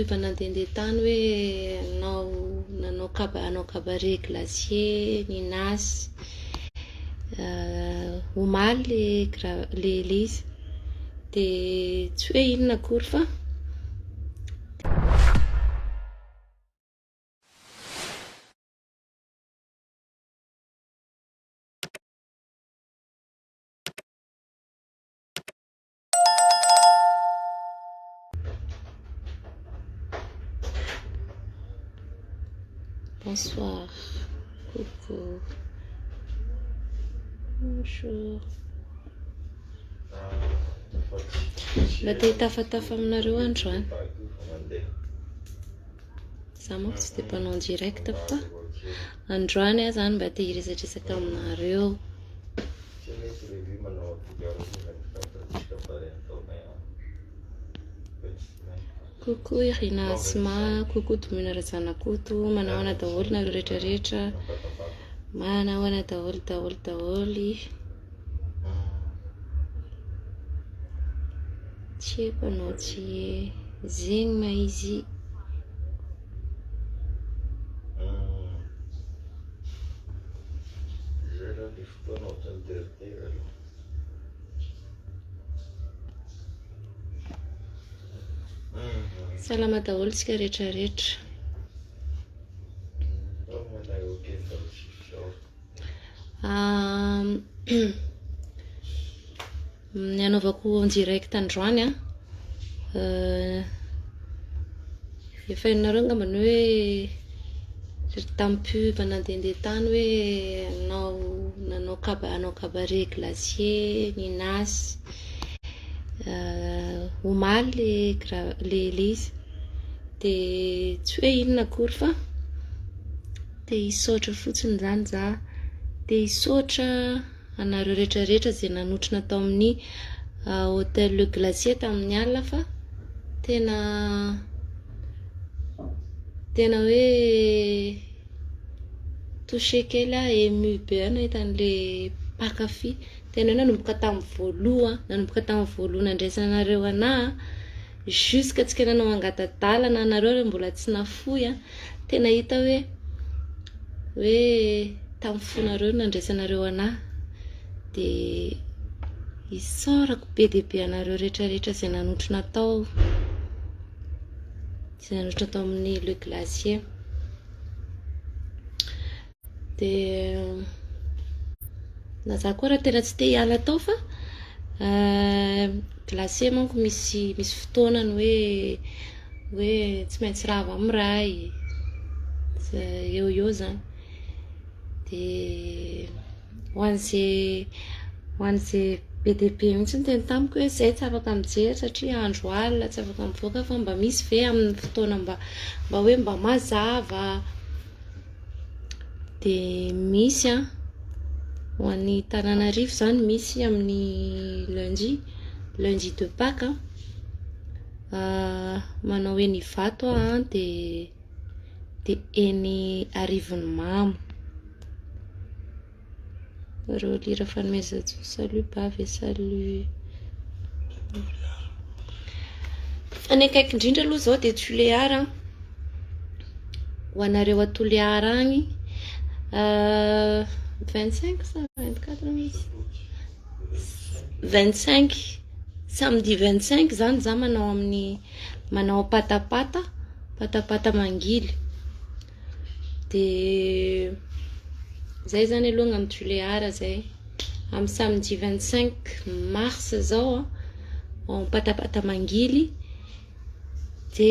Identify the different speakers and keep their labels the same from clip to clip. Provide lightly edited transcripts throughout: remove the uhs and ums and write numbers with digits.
Speaker 1: Efa nandehandeha tany hoe nanao cabaret glacier, Ninas, omaly le izy de tsy hoe inona akory fa bonsoir, coucou, bonjour. Mba te hitafatafa aminareo androany. Za manko tsy dia mpanao en direct fa androany aho zany mba te hiresadresaka aminareo. Coucou Irina Asma, coucou Domina Razanakoto, manao ana daholo nareo rehetrarehetra, manao ana daholo. Tsy haiko anao tsy zegny ma izy. Salama daholo tsika rehetrarehetra. Ny anaovako en direct androany efa hainareo angamba ny hoe tampuba nandehandeha tany hoe nanao cabaret glacier, Ninas, omaly le izy de tsy hoe inona akory fa te hisaotra fotsiny zany za, te hisaotra anareo rehetrarehetra zay nanotrona tao amin'ny hôtel Le Glacier tamin'ny alina fa tena hoe touché kely ému be nahita an'le mpakafy. Tena hoe nanomboka tamin'ny voalohany nandraisanareo anahy jusque tsika nanao angatadalana anareo mbola tsy nafoy tena hita hoe tamin'ny fonareo nandraisanareo anahy de isaorako be dia be anareo rehetrarehetra izay nanotrona tao amin'ny Le Glacier de na za koa raha tena tsy te hiala tao fa glacier manko misy fotoanany hoe tsy maintsy rava amin'ny ray eo zany de hoan'izay be dia be mihitsy ny teny tamiko hoe zay tsy afaka mijery satria andro alina tsy afaka mivoaka fa mba misy ve amin'ny fotoana mba hoe mba mazava de misy ho an'ny Tananarivo zany misy amin'ny lundi de Pâques manao eny Ivato de eny Arivonimamy. Reo lira fanomezana salut bavy et salut. Fa ny akaiky indrindra aloha zao de Tuleara ho anareo a Tuleara agny 25 sa 24 misy 25 samedi 25 zany za manao patapata mangily de zay zany alongany amin'ny Tuleara zay amin'ny samedi 25 mars zao patapata mangily de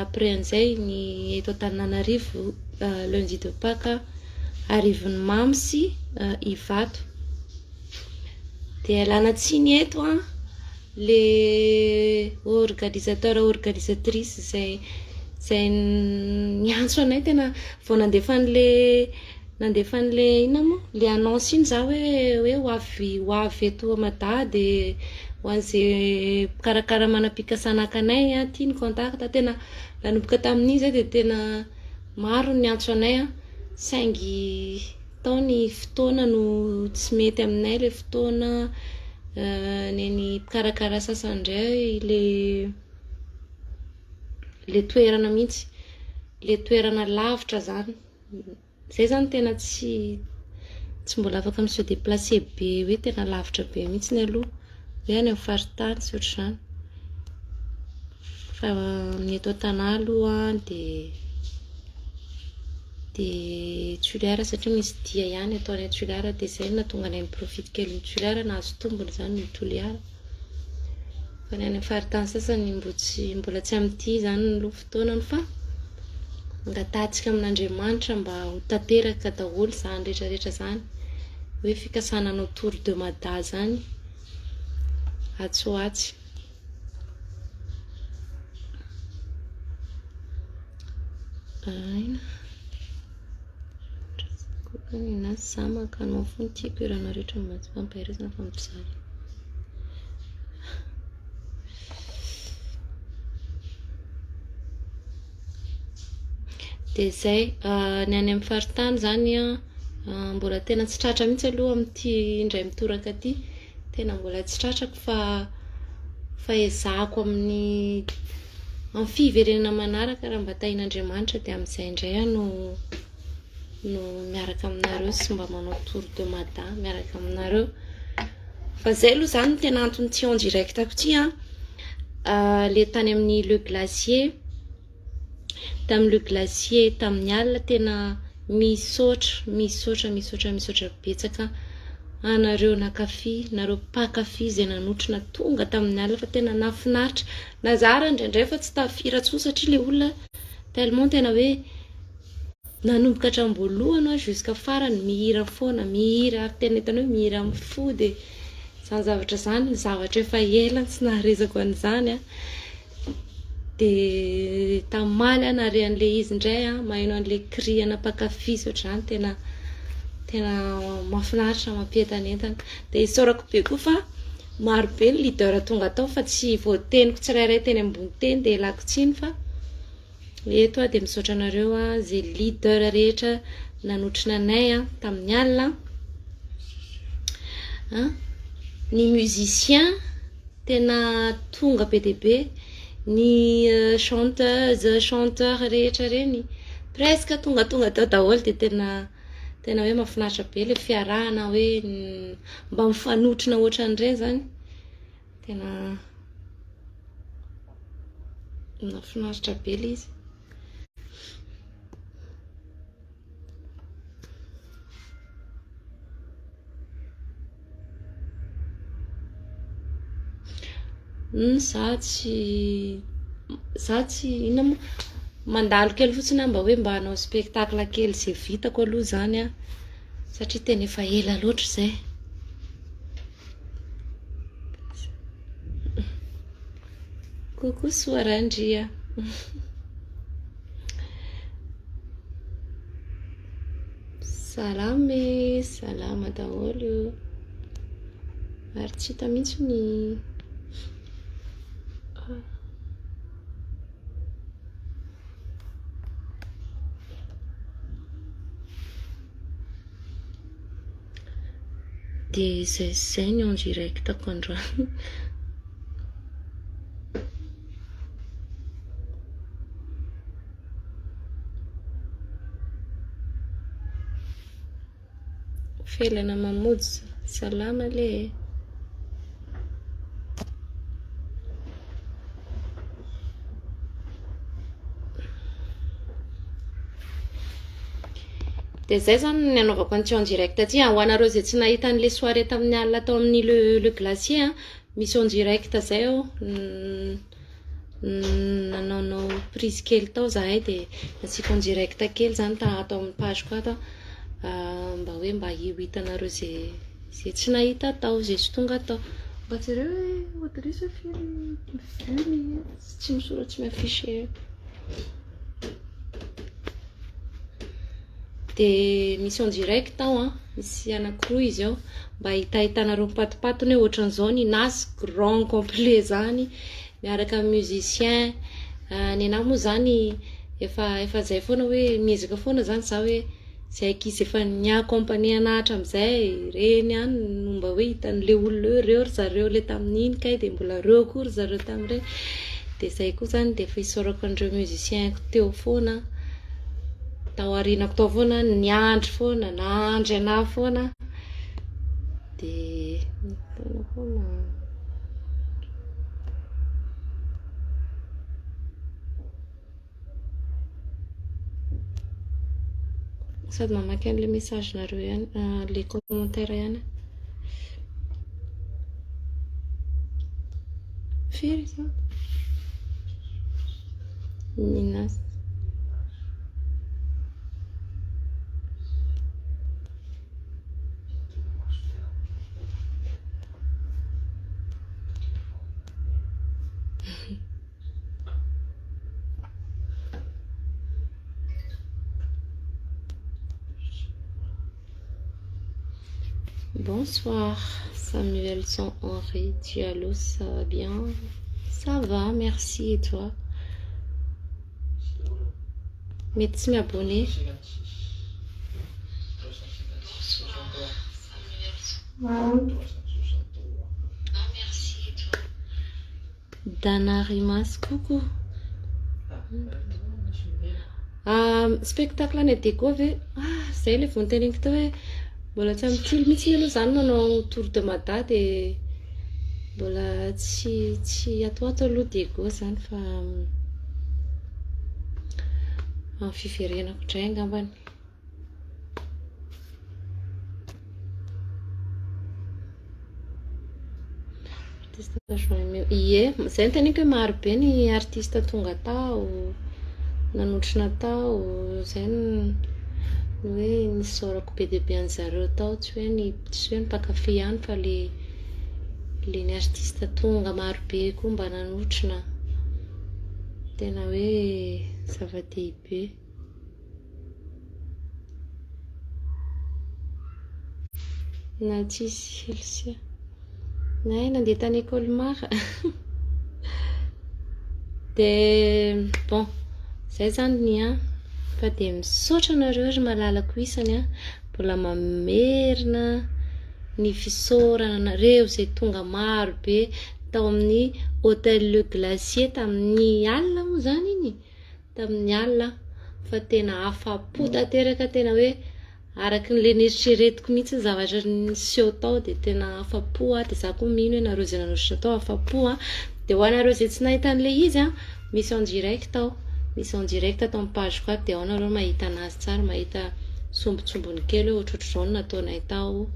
Speaker 1: après an'izay ny eto Antananarivo lundi de Pâques Arivonimamy sy Ivato de alana tsiny eto le organisatrice zay niantso anay tena vao nandefa an'le inona moa le annonce iny za hoe ho avy eto Madà de ho an'izay karakara manam-pikasana anay tia ny contact tena nanomboka tamin'iny zay de tena maro ny antso anay saingy tao ny fotoana no tsy mety aminay le fotoana neny mpikarakara sasandray le toerana mihitsy, le toerana lavitra zany. Zay zany tena tsy mbola afaka mi se déplacer be hoe tena lavitra be mihitsy ny aloha hoe any amin'ny faritany sy ohatr'izany. Fa ny eto an-tanà aloha de Toliara satria misy dia ihany atao any Toliara, de zay nahatonga any miprofity kely ny Toliara, nahazo tombony zany ny Toliara. Fa ny any faritany sasany mbola tsy amin'ity zany no fotoanany, fa angatantsika amin'Andriamanitra mba ho tanteraka daholo zany rehetrarehetra zany, hoe fikasana anao Tour de Mada zany atsy ho atsy. Aina na zamaka anao foana tiako irana rehetra mahatsy fampahirizana fa mizaly. De zay ny any amin'ny faritany zany mbola tena tsy tratra mihitsy aloha amin'ity indray mitoraka ty, tena mbola tsy tratrako fa ezahako amin'ny fiverenana manaraka raha mba tahin'Andriamanitra, de amin'izay indray no miaraka aminareo sy mba manao Tour de Mada miaraka aminareo. Fa zay aloha zany tena antony tsy en directako ty le tany amin'ny Le Glacier, tamin'ny Le Glacier tamin'ny alina tena misaotra betsaka anareo nakafy, nareo mpakafy zay nanotrona tonga tamin'ny alina, fa tena nafinaritra. Nazara indraindray fa tsy tafira tsoa satria le olona tellement tena hoe nanomboka hatramboalohany jusqu'à farany mihira foana, mihira ary tena hitany hoe mihira amin'ny fo, de zany zavatra zany ny zavatra efa ela tsy naharezako an'izany de tamaly nare an'le izy indray maheno an'le kriana mpakafy sy ohatr'izany, tena mahafinaritra, mampientanentana. De isaorako be koa fa maro be ny leader tonga tao fa tsy voateniko tsirairay teny ambony teny de elako tsiny, fa eto de misaotra anareo zay leader rehetra nanotrina anay tamin'ny alina, ny musicien tena tonga be de be, ny chanteur rehetra reny presque tonga tao daholo, de tena hoe mahafinaritra be le fiarahana hoe mba mifanotrona ohatran'ireny zany, tena mahafinaritra be le izy. Za tsy inona moa mandalo kely fotsiny mba hoe mba hanao spectacle kely zay vitako aloha zany satria tena efa ela loatra zay. Coucou Soarandria. Salama daholo ary tsy hita mihitsy ny de zay ny en direct androany. Felana mamody, salama le. De zay zany ny anaovako an'ity en direct ty ho anareo zay tsy nahita an'le soirée tamin'ny alina tao amin'ny le glacier misy en direct zay nanao prise kely tao zahay, de nasiko en direct kely zany atao amin'ny pageko ato mba hoe mba hitanareo zay tsy nahita tao, zay tsy tonga tao, mba tsy reo hoe autrice film tsy misoratsy miaffiché. De misy en direct tao misy anakiroa izy ao, mba hitanareo mipatipatiny hoe ohatran'izao ny nasy grand complet zany miaraka musicien. Ny anahy moa zany efa zay foana hoe miezaka foana zany za hoe zay ankizy efa niaccompagner anahy hatram'izay reny ihany no mba hoe hitan'le olona reo ry zareo le tamin'iny kay, de mbola reo koa ry zareo tamin'ireny, dia izay koa zany dia efa isaorako an'ireo musicienko teo foana, tao aorianako tao foana niandry foana, nahandry anahy foana, dia foana foana. Sady mamaky an'ilay mesagenareo ihany, ilay commentaire ihany. Firy zao? Ninas. Bonsoir Samuelson Henri Diallo, ça va bien? Ça va, merci, et toi? Mety tsy miabonné. Danarimas, coucou. Spectacle any Adego ve? Zay ilay vao noteneniko tao hoe mbola tsy mitily mihitsy aloha zany manao tour de Mada dia mbola tsy atoato aloha Adego zany fa amin'ny fiverenako indray angambany. Ie, zay no teneniko hoe maro be ny artista tonga tao, nanotrona tao, zay no hoe nisaorako be dia be an'zareo tao, tsy hoe ny mpankafy ihany fa le ny artista tonga maro be koa mba nanotrona, tena hoe zava-dehibe. Na tsisy Elsia nay nandeha tany école mara. Dia bon, zay zany ny fa dia misaotra anareo ary malalako isany mbola mamerina ny fisaorana anareo izay tonga maro be tao amin'ny hôtel Le Glacier tamin'ny alina moa zany iny, tamin'ny alina, fa tena afa-po tanteraka, tena hoe araky n'ilay nieritreretiko mihitsy ny zavatra niseho tao dia tena afa-po dia za koa mino hoe nareo izay nanotrona tao afa-po dia ho anareo izay tsy nahita an'ilay izy misy en direct tao, misy en direct tao amin'ny pageko dia ao nareo mahita anazy tsara, mahita sombitsombony kely hoe ohatrohatr'izao no nataonay tao.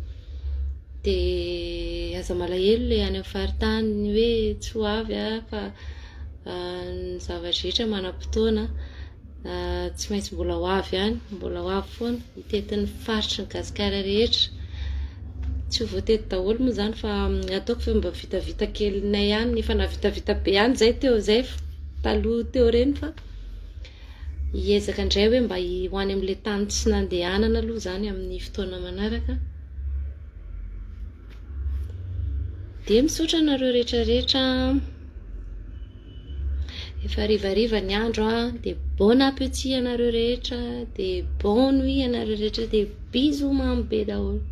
Speaker 1: Dia aza malahelo ilay any amin'ny faritany hoe tsy ho avy fa ny zavatra rehetra manam-potoana, tsy maintsy mbola ho avy ihany, mbola ho avy foana hitetin'ny faritry ny gasikara rehetra, tsy ho voatety daholo moa zany fa ataoko fa mba vitavita kelinay ihany, nefa na vitavita be ihany zay teo zay taloha teo reny, fa hiezaka indray hoe mba ho any amin'ilay tany tsy nandehanana aloha zany amin'ny fotoana manaraka. Dia misaotra anareo rehetrarehetra, efa rivariva ny andro dia bon appétit anareo rehetra, dia bonne nuit anareo rehetra, dia bisous mamy be daholo.